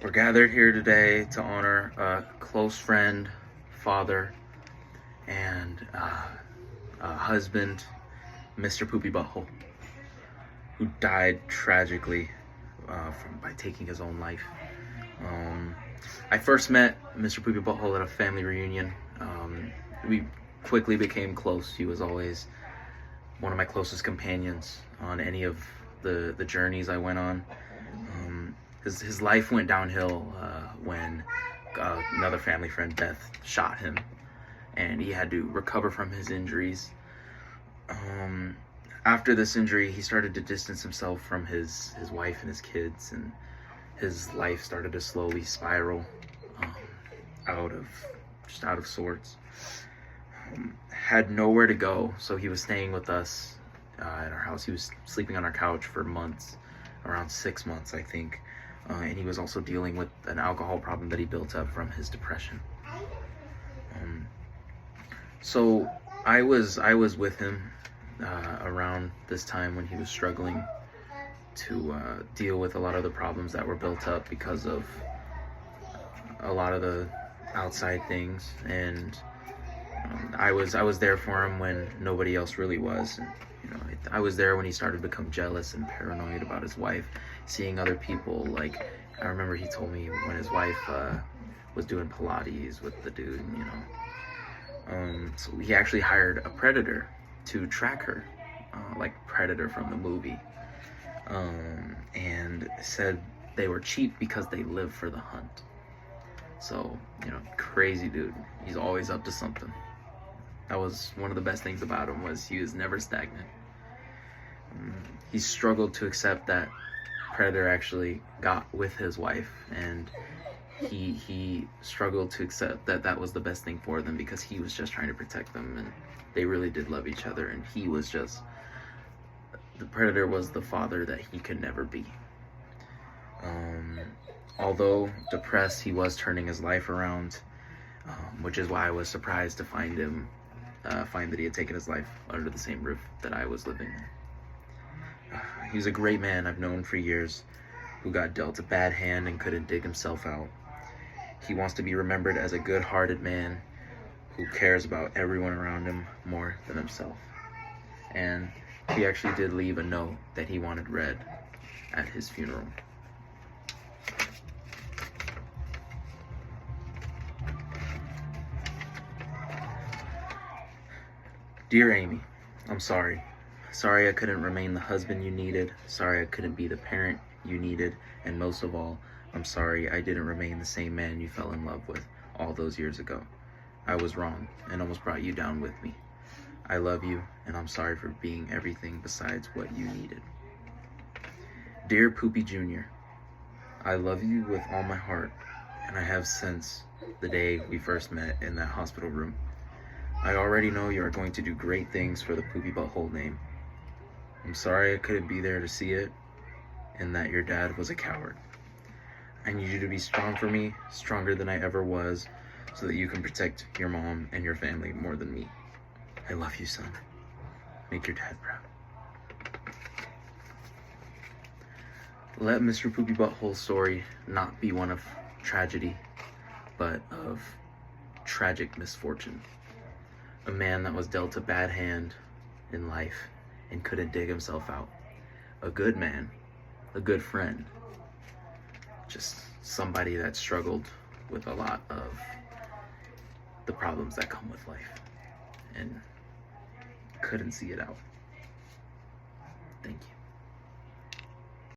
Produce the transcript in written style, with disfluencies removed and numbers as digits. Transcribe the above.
We're gathered here today to honor a close friend, father, and husband, Mr. Poopy Butthole, who died tragically by taking his own life. I first met Mr. Poopy Butthole at a family reunion. We quickly became close. He was always one of my closest companions on any of the journeys I went on. His life went downhill when another family friend, Beth, shot him, and he had to recover from his injuries. After this injury, he started to distance himself from his wife and his kids, and his life started to slowly spiral out of sorts. Had nowhere to go, so he was staying with us at our house. He was sleeping on our couch for months, around 6 months, I think. And he was also dealing with an alcohol problem that he built up from his depression. So I was with him around this time when he was struggling to deal with a lot of the problems that were built up because of a lot of the outside things, and I was there for him when nobody else really was. And, I was there when he started to become jealous and paranoid about his wife, seeing other people. Like, I remember he told me when his wife was doing Pilates with the dude, so he actually hired a predator to track her, like Predator from the movie, and said they were cheap because they live for the hunt. So, crazy dude. He's always up to something. That was one of the best things about him, was he was never stagnant. He struggled to accept that Predator actually got with his wife, and he struggled to accept that that was the best thing for them, because he was just trying to protect them, and they really did love each other, and he was just, the Predator was the father that he could never be. Although depressed, he was turning his life around, which is why I was surprised to find that he had taken his life under the same roof that I was living in. He's a great man I've known for years, who got dealt a bad hand and couldn't dig himself out. He wants to be remembered as a good-hearted man who cares about everyone around him more than himself. And he actually did leave a note that he wanted read at his funeral. Dear Amy, I'm sorry. Sorry I couldn't remain the husband you needed. Sorry I couldn't be the parent you needed. And most of all, I'm sorry I didn't remain the same man you fell in love with all those years ago. I was wrong and almost brought you down with me. I love you, and I'm sorry for being everything besides what you needed. Dear Poopy Jr., I love you with all my heart, and I have since the day we first met in that hospital room. I already know you are going to do great things for the Poopy Butthole name. I'm sorry I couldn't be there to see it, and that your dad was a coward. I need you to be strong for me, stronger than I ever was, so that you can protect your mom and your family more than me. I love you, son. Make your dad proud. Let Mr. Poopy Butthole's story not be one of tragedy, but of tragic misfortune. A man that was dealt a bad hand in life and couldn't dig himself out. A good man, a good friend, just somebody that struggled with a lot of the problems that come with life and couldn't see it out. Thank you.